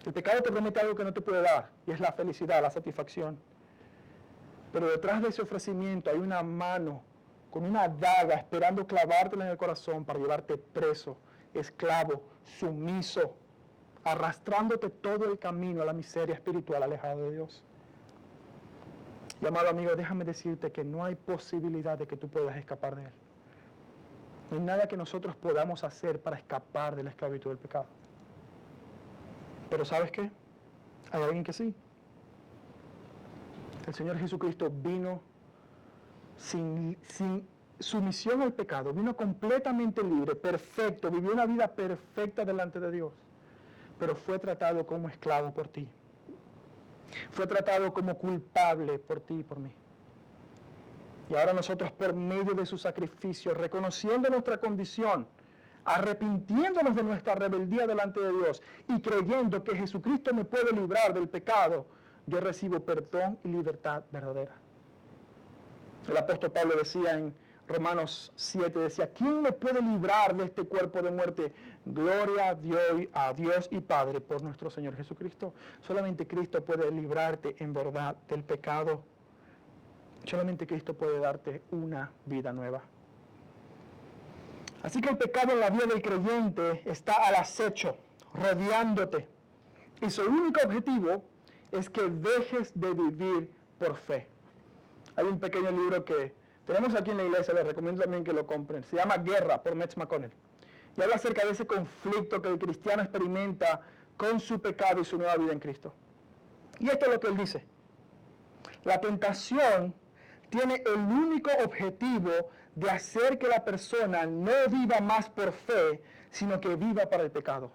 El pecado te promete algo que no te puede dar, y es la felicidad, la satisfacción. Pero detrás de ese ofrecimiento hay una mano con una daga esperando clavártela en el corazón para llevarte preso, esclavo, sumiso, arrastrándote todo el camino a la miseria espiritual alejado de Dios. Y amado amigo, déjame decirte que no hay posibilidad de que tú puedas escapar de él. No hay nada que nosotros podamos hacer para escapar de la esclavitud del pecado. Pero ¿sabes qué? Hay alguien que sí. El Señor Jesucristo vino sin sumisión al pecado, vino completamente libre, perfecto, vivió una vida perfecta delante de Dios, pero fue tratado como esclavo por ti. Fue tratado como culpable por ti y por mí. Y ahora nosotros, por medio de su sacrificio, reconociendo nuestra condición, arrepintiéndonos de nuestra rebeldía delante de Dios y creyendo que Jesucristo me puede librar del pecado, yo recibo perdón y libertad verdadera. El apóstol Pablo decía en Romanos 7, decía, ¿quién me puede librar de este cuerpo de muerte? Gloria a Dios y Padre por nuestro Señor Jesucristo. Solamente Cristo puede librarte en verdad del pecado. Solamente Cristo puede darte una vida nueva. Así que el pecado en la vida del creyente está al acecho, rodeándote. Y su único objetivo es que dejes de vivir por fe. Hay un pequeño libro que tenemos aquí en la iglesia, les recomiendo también que lo compren. Se llama Guerra, por Mitch McConnell. Y habla acerca de ese conflicto que el cristiano experimenta con su pecado y su nueva vida en Cristo. Y esto es lo que él dice. La tentación tiene el único objetivo de hacer que la persona no viva más por fe, sino que viva para el pecado.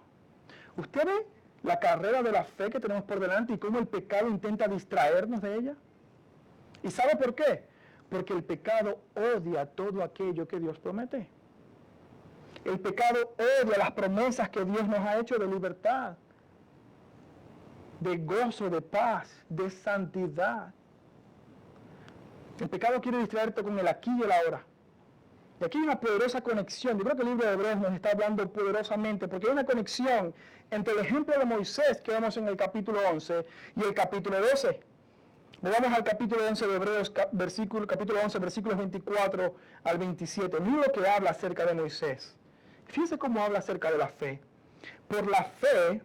¿Usted ve la carrera de la fe que tenemos por delante y cómo el pecado intenta distraernos de ella? ¿Y sabe por qué? Porque el pecado odia todo aquello que Dios promete. El pecado odia las promesas que Dios nos ha hecho de libertad, de gozo, de paz, de santidad. El pecado quiere distraerte con el aquí y el ahora. Y aquí hay una poderosa conexión. Yo creo que el libro de Hebreos nos está hablando poderosamente, porque hay una conexión entre el ejemplo de Moisés que vemos en el capítulo 11 y el capítulo 12. Vamos al capítulo 11 de Hebreos, capítulo 11, versículos 24 al 27. Mira lo que habla acerca de Moisés. Fíjense cómo habla acerca de la fe. Por la fe,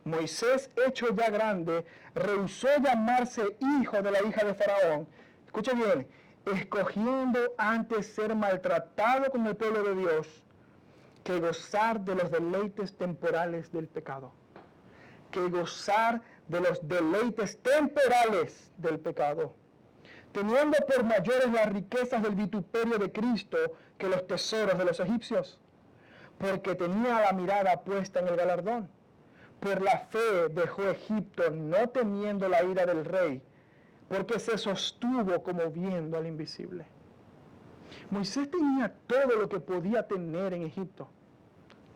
Moisés, hecho ya grande, rehusó llamarse hijo de la hija de Faraón. Escucha bien, escogiendo antes ser maltratado con el pueblo de Dios que gozar de los deleites temporales del pecado. Que gozar de los deleites temporales del pecado, teniendo por mayores las riquezas del vituperio de Cristo que los tesoros de los egipcios, porque tenía la mirada puesta en el galardón. Por la fe dejó Egipto, no temiendo la ira del rey, porque se sostuvo como viendo al invisible. Moisés tenía todo lo que podía tener en Egipto.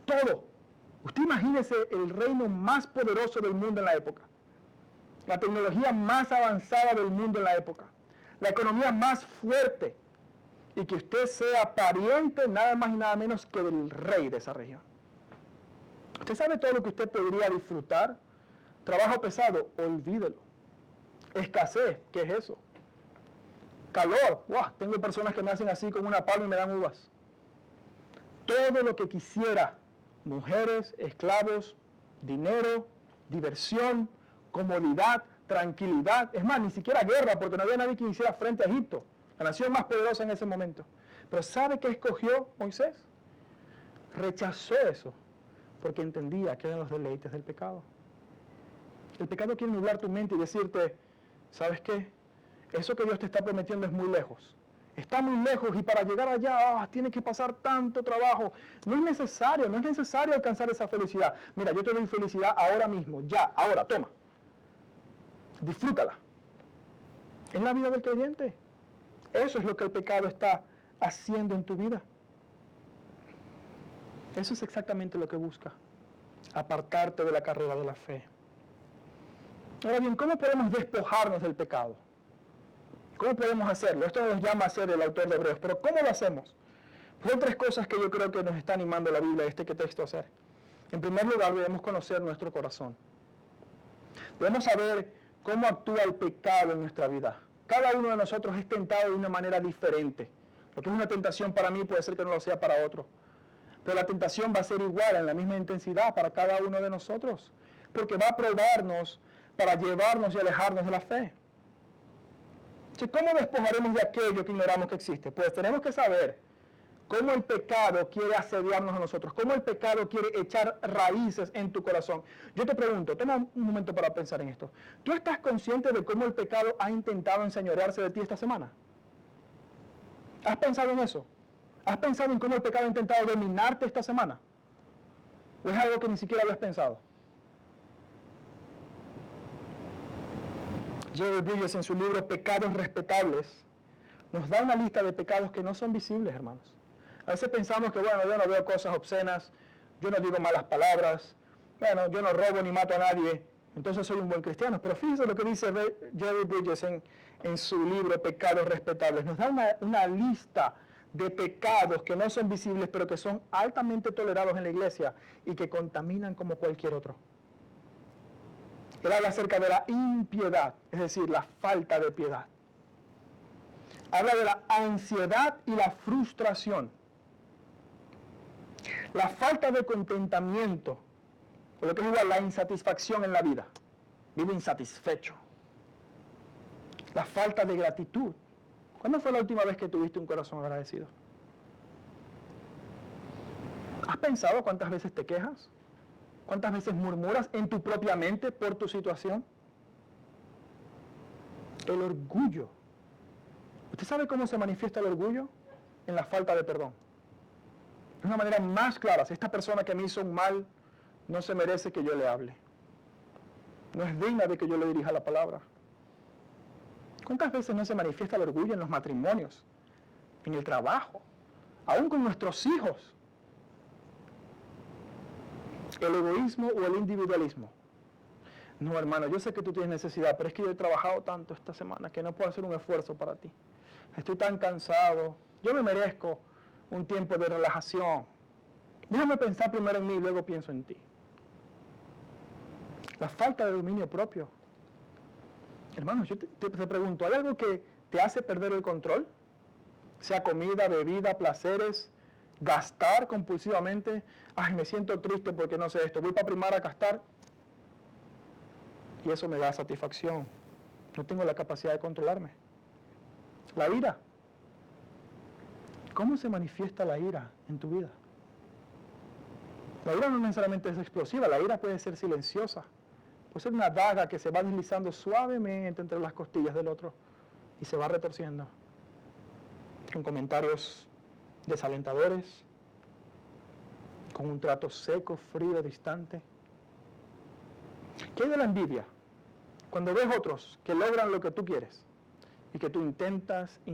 Todo. Usted imagínese el reino más poderoso del mundo en la época. La tecnología más avanzada del mundo en la época. La economía más fuerte. Y que usted sea pariente nada más y nada menos que del rey de esa región. ¿Usted sabe todo lo que usted podría disfrutar? Trabajo pesado, olvídelo. Escasez, ¿qué es eso? Calor, ¡guau! Tengo personas que me hacen así con una palma y me dan uvas. Todo lo que quisiera, mujeres, esclavos, dinero, diversión, comodidad, tranquilidad. Es más, ni siquiera guerra, porque no había nadie que hiciera frente a Egipto, la nación más poderosa en ese momento. Pero ¿sabe qué escogió Moisés? Rechazó eso, porque entendía que eran los deleites del pecado. El pecado quiere nublar tu mente y decirte, ¿sabes qué? Eso que Dios te está prometiendo es muy lejos. Está muy lejos y para llegar allá tiene que pasar tanto trabajo. No es necesario alcanzar esa felicidad. Mira, yo te doy felicidad ahora mismo, ya, ahora, toma. Disfrútala. Es la vida del creyente. Eso es lo que el pecado está haciendo en tu vida. Eso es exactamente lo que busca. Apartarte de la carrera de la fe. Ahora bien, ¿cómo podemos despojarnos del pecado? ¿Cómo podemos hacerlo? Esto nos llama a hacer el autor de Hebreos, pero ¿cómo lo hacemos? Pues hay tres cosas que yo creo que nos está animando la Biblia, texto a hacer. En primer lugar, debemos conocer nuestro corazón. Debemos saber cómo actúa el pecado en nuestra vida. Cada uno de nosotros es tentado de una manera diferente. Lo que es una tentación para mí puede ser que no lo sea para otro. Pero la tentación va a ser igual, en la misma intensidad para cada uno de nosotros. Porque va a probarnos para llevarnos y alejarnos de la fe. ¿Cómo despojaremos de aquello que ignoramos que existe? Pues tenemos que saber cómo el pecado quiere asediarnos a nosotros, cómo el pecado quiere echar raíces en tu corazón. Yo te pregunto, toma un momento para pensar en esto. ¿Tú estás consciente de cómo el pecado ha intentado enseñorearse de ti esta semana? ¿Has pensado en eso? ¿Has pensado en cómo el pecado ha intentado dominarte esta semana? ¿O es algo que ni siquiera habías pensado? Jerry Bridges, en su libro Pecados Respetables, nos da una lista de pecados que no son visibles, hermanos. A veces pensamos que, bueno, yo no veo cosas obscenas, yo no digo malas palabras, bueno, yo no robo ni mato a nadie, entonces soy un buen cristiano. Pero fíjense lo que dice Jerry Bridges en su libro Pecados Respetables. Nos da una lista de pecados que no son visibles, pero que son altamente tolerados en la iglesia y que contaminan como cualquier otro. Él habla acerca de la impiedad, es decir, la falta de piedad. Habla de la ansiedad y la frustración. La falta de contentamiento, o lo que es igual la insatisfacción en la vida. Vivo insatisfecho. La falta de gratitud. ¿Cuándo fue la última vez que tuviste un corazón agradecido? ¿Has pensado cuántas veces te quejas? ¿Cuántas veces murmuras en tu propia mente por tu situación? El orgullo. ¿Usted sabe cómo se manifiesta el orgullo? En la falta de perdón. De una manera más clara, si esta persona que me hizo un mal no se merece que yo le hable. No es digna de que yo le dirija la palabra. ¿Cuántas veces no se manifiesta el orgullo en los matrimonios, en el trabajo, aún con nuestros hijos? ¿El egoísmo o el individualismo? No, hermano, yo sé que tú tienes necesidad, pero es que yo he trabajado tanto esta semana que no puedo hacer un esfuerzo para ti. Estoy tan cansado, yo me merezco un tiempo de relajación. Déjame pensar primero en mí y luego pienso en ti. La falta de dominio propio. Hermanos, yo te pregunto, ¿hay algo que te hace perder el control? Sea comida, bebida, placeres, gastar compulsivamente. Ay, me siento triste porque no sé esto. Voy para Primar a gastar y eso me da satisfacción. No tengo la capacidad de controlarme. La ira. ¿Cómo se manifiesta la ira en tu vida? La ira no necesariamente es explosiva, la ira puede ser silenciosa. Puede ser una daga que se va deslizando suavemente entre las costillas del otro y se va retorciendo. Con comentarios desalentadores, con un trato seco, frío, distante. ¿Qué hay de la envidia? Cuando ves otros que logran lo que tú quieres y que tú intentas y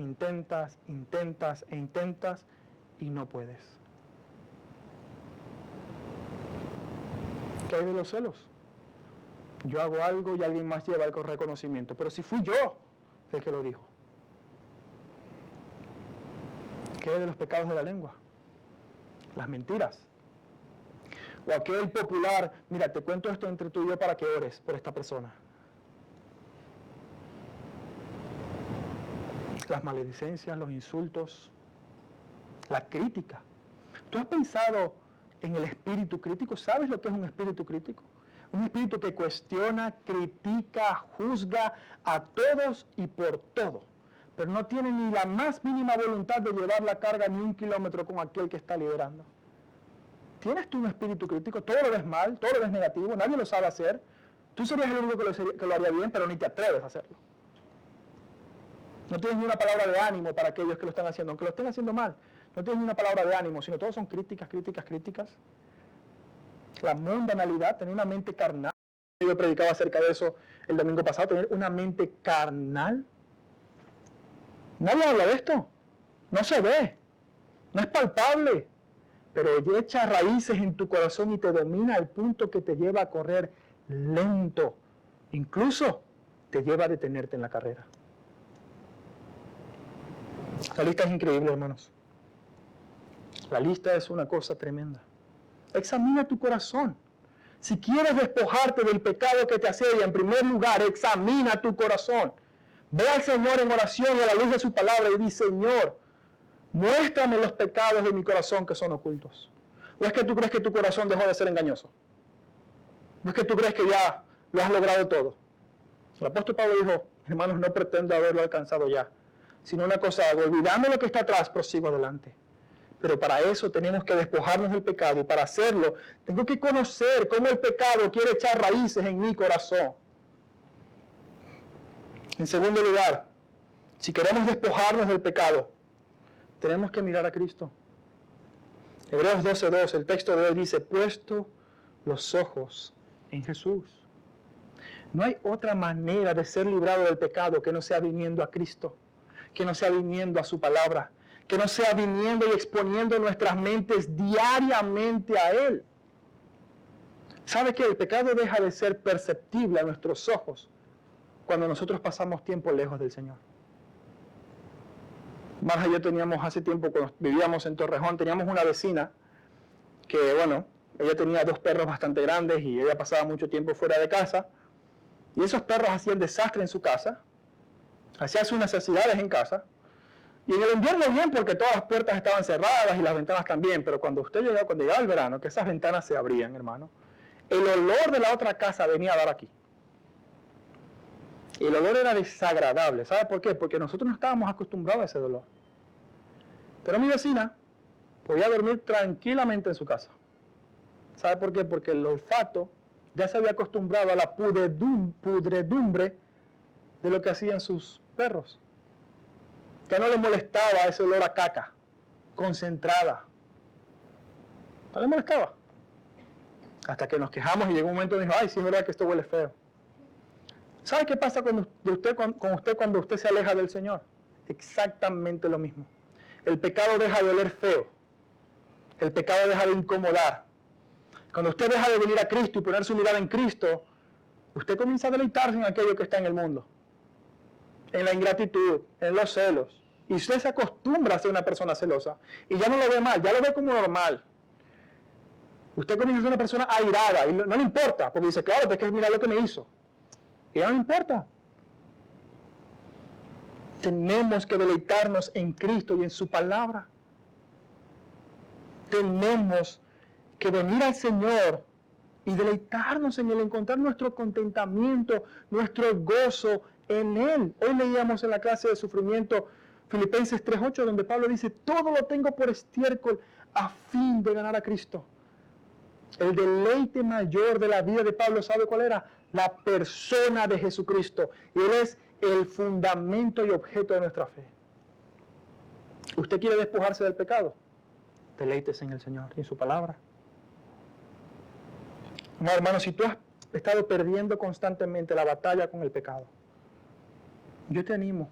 no puedes. ¿Qué hay de los celos? Yo hago algo y alguien más lleva el reconocimiento, pero si fui yo el que lo dijo. ¿Qué hay de los pecados de la lengua? Las mentiras. O aquel popular, mira, te cuento esto entre tú y yo para que ores por esta persona. Las maledicencias, los insultos, la crítica. ¿Tú has pensado en el espíritu crítico? ¿Sabes lo que es un espíritu crítico? Un espíritu que cuestiona, critica, juzga a todos y por todo, pero no tiene ni la más mínima voluntad de llevar la carga ni un kilómetro con aquel que está liderando. ¿Tienes tú un espíritu crítico? Todo lo ves mal, todo lo ves negativo, nadie lo sabe hacer. Tú serías el único que lo haría bien, pero ni te atreves a hacerlo. No tienes ni una palabra de ánimo para aquellos que lo están haciendo, aunque lo estén haciendo mal. No tienes ni una palabra de ánimo, sino todos son críticas. La mundanalidad, tener una mente carnal. Yo predicaba acerca de eso el domingo pasado, tener una mente carnal. Nadie habla de esto. No se ve. No es palpable. Pero echa raíces en tu corazón y te domina al punto que te lleva a correr lento. Incluso te lleva a detenerte en la carrera. La lista es increíble, hermanos. La lista es una cosa tremenda. Examina tu corazón. Si quieres despojarte del pecado que te asedia, en primer lugar, examina tu corazón. Ve al Señor en oración y a la luz de su palabra y di, Señor, muéstrame los pecados de mi corazón que son ocultos. ¿O es que tú crees que tu corazón dejó de ser engañoso? ¿O es que tú crees que ya lo has logrado todo? El apóstol Pablo dijo, hermanos, no pretendo haberlo alcanzado ya, sino una cosa hago, olvidando lo que está atrás, prosigo adelante. Pero para eso tenemos que despojarnos del pecado y para hacerlo tengo que conocer cómo el pecado quiere echar raíces en mi corazón. En segundo lugar, si queremos despojarnos del pecado, tenemos que mirar a Cristo. Hebreos 12:2, el texto de hoy dice, puesto los ojos en Jesús. No hay otra manera de ser librado del pecado que no sea viniendo a Cristo, que no sea viniendo a su palabra, que no sea viniendo y exponiendo nuestras mentes diariamente a Él. ¿Sabe que el pecado deja de ser perceptible a nuestros ojos cuando nosotros pasamos tiempo lejos del Señor? Marja y yo teníamos hace tiempo, cuando vivíamos en Torrejón, teníamos una vecina que, bueno, ella tenía 2 perros bastante grandes y ella pasaba mucho tiempo fuera de casa. Y esos perros hacían desastre en su casa, hacían sus necesidades en casa. Y en el invierno bien, porque todas las puertas estaban cerradas y las ventanas también, pero cuando llegaba el verano, que esas ventanas se abrían, hermano, el olor de la otra casa venía a dar aquí. Y el olor era desagradable. ¿Sabe por qué? Porque nosotros no estábamos acostumbrados a ese dolor. Pero mi vecina podía dormir tranquilamente en su casa. ¿Sabe por qué? Porque el olfato ya se había acostumbrado a la pudredumbre de lo que hacían sus perros. Que no le molestaba ese olor a caca, concentrada. No le molestaba. Hasta que nos quejamos y llegó un momento y dijo, ay, sí es verdad que esto huele feo. ¿Sabe qué pasa con usted cuando usted se aleja del Señor? Exactamente lo mismo. El pecado deja de oler feo. El pecado deja de incomodar. Cuando usted deja de venir a Cristo y poner su mirada en Cristo, usted comienza a deleitarse en aquello que está en el mundo. En la ingratitud, en los celos, Y usted se acostumbra a ser una persona celosa. Y ya no lo ve mal, ya lo ve como normal. Usted comienza a ser una persona airada y no le importa, porque dice, claro, es que mira lo que me hizo. Y ya no le importa. Tenemos que deleitarnos en Cristo y en su palabra. Tenemos que venir al Señor y deleitarnos en Él, encontrar nuestro contentamiento, nuestro gozo en Él. Hoy leíamos en la clase de sufrimiento Filipenses 3:8, donde Pablo dice, todo lo tengo por estiércol a fin de ganar a Cristo. El deleite mayor de la vida de Pablo, ¿sabe cuál era? La persona de Jesucristo. Y Él es el fundamento y objeto de nuestra fe. ¿Usted quiere despojarse del pecado? Deleítese en el Señor y en su palabra. No, hermano, si tú has estado perdiendo constantemente la batalla con el pecado, yo te animo,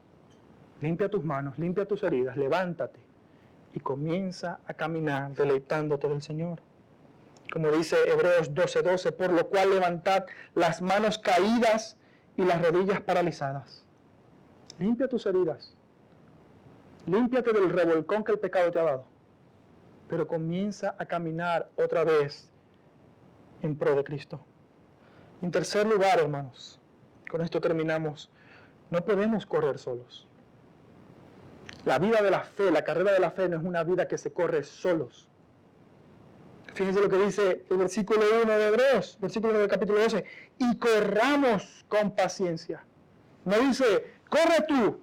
limpia tus manos, limpia tus heridas, levántate y comienza a caminar deleitándote del Señor. Como dice Hebreos 12:12, por lo cual levantad las manos caídas y las rodillas paralizadas. Limpia tus heridas. Límpiate del revolcón que el pecado te ha dado. Pero comienza a caminar otra vez en pro de Cristo. En tercer lugar, hermanos, con esto terminamos, no podemos correr solos. La vida de la fe, la carrera de la fe no es una vida que se corre solos. Fíjense lo que dice el versículo 1 de Hebreos, versículo 1 del capítulo 12, y corramos con paciencia. No dice, corre tú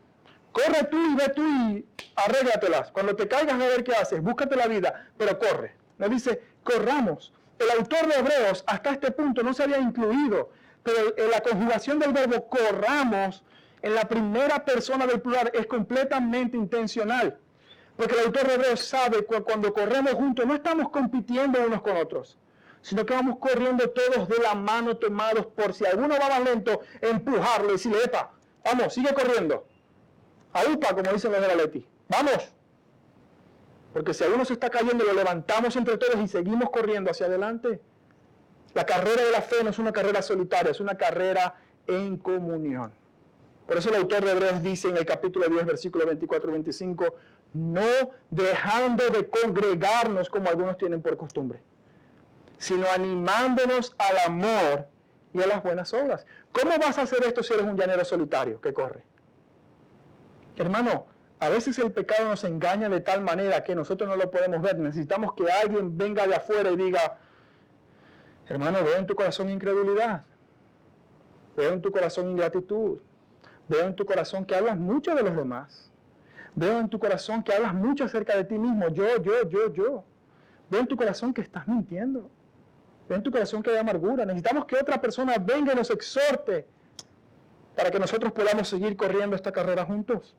y ve tú y arréglatelas. Cuando te caigas a ver qué haces, búscate la vida, pero corre. No dice, corramos. El autor de Hebreos hasta este punto no se había incluido, pero la conjugación del verbo corramos en la primera persona del plural es completamente intencional. Porque el autor de Hebreos sabe que cuando corremos juntos no estamos compitiendo unos con otros, sino que vamos corriendo todos de la mano tomados por si alguno va más lento, empujarlo y decirle, epa, vamos, sigue corriendo. A UPA, como dicen los de la Leti, vamos. Porque si alguno se está cayendo, lo levantamos entre todos y seguimos corriendo hacia adelante. La carrera de la fe no es una carrera solitaria, es una carrera en comunión. Por eso el autor de Hebreos dice en el capítulo 10, versículos 24 y 25, no dejando de congregarnos como algunos tienen por costumbre, sino animándonos al amor y a las buenas obras. ¿Cómo vas a hacer esto si eres un llanero solitario que corre? Hermano, a veces el pecado nos engaña de tal manera que nosotros no lo podemos ver. Necesitamos que alguien venga de afuera y diga, hermano, veo en tu corazón incredulidad, veo en tu corazón ingratitud, veo en tu corazón que hablas mucho de los demás. Veo en tu corazón que hablas mucho acerca de ti mismo. Yo. Veo en tu corazón que estás mintiendo. Veo en tu corazón que hay amargura. Necesitamos que otra persona venga y nos exhorte para que nosotros podamos seguir corriendo esta carrera juntos.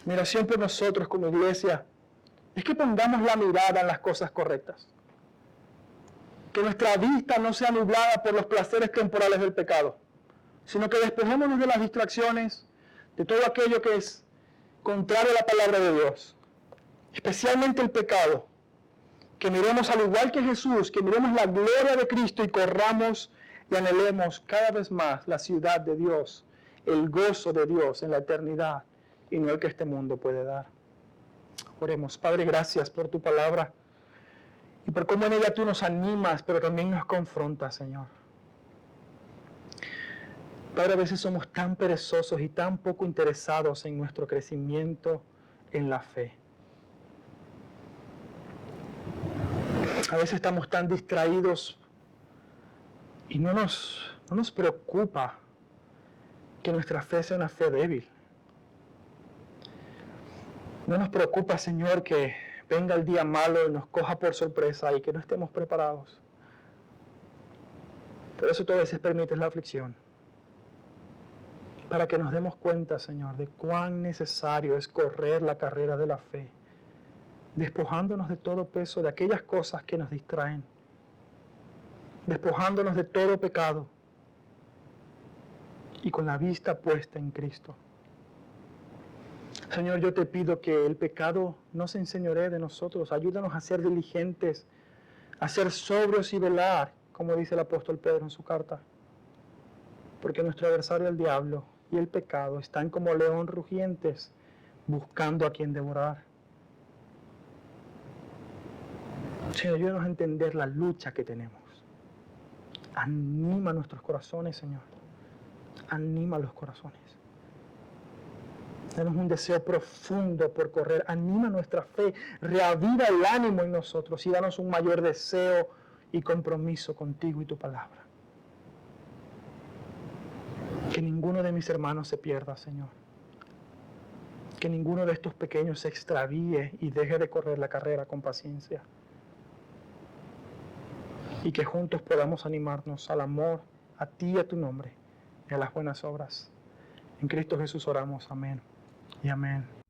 Mi oración por nosotros como iglesia es que pongamos la mirada en las cosas correctas. Que nuestra vista no sea nublada por los placeres temporales del pecado, sino que despojémonos de las distracciones, de todo aquello que es contrario a la palabra de Dios, especialmente el pecado, que miremos al igual que Jesús, que miremos la gloria de Cristo y corramos y anhelemos cada vez más la ciudad de Dios, el gozo de Dios en la eternidad y no el que este mundo puede dar. Oremos. Padre, gracias por tu palabra y por cómo en ella tú nos animas, pero también nos confrontas, Señor. Padre, a veces somos tan perezosos y tan poco interesados en nuestro crecimiento en la fe. A veces estamos tan distraídos y no nos preocupa que nuestra fe sea una fe débil. No nos preocupa, Señor, que venga el día malo y nos coja por sorpresa y que no estemos preparados. Por eso tú a veces permites la aflicción, para que nos demos cuenta, Señor, de cuán necesario es correr la carrera de la fe, despojándonos de todo peso, de aquellas cosas que nos distraen, despojándonos de todo pecado y con la vista puesta en Cristo. Señor, yo te pido que el pecado no se enseñoree de nosotros. Ayúdanos a ser diligentes, a ser sobrios y velar, como dice el apóstol Pedro en su carta. Porque nuestro adversario, el diablo, y el pecado están como león rugientes buscando a quien devorar. Señor, ayúdanos a entender la lucha que tenemos. Anima nuestros corazones, Señor. Anima los corazones. Danos un deseo profundo por correr. Anima nuestra fe. Reaviva el ánimo en nosotros y danos un mayor deseo y compromiso contigo y tu palabra. Que ninguno de mis hermanos se pierda, Señor. Que ninguno de estos pequeños se extravíe y deje de correr la carrera con paciencia. Y que juntos podamos animarnos al amor, a ti y a tu nombre, y a las buenas obras. En Cristo Jesús oramos. Amén y amén.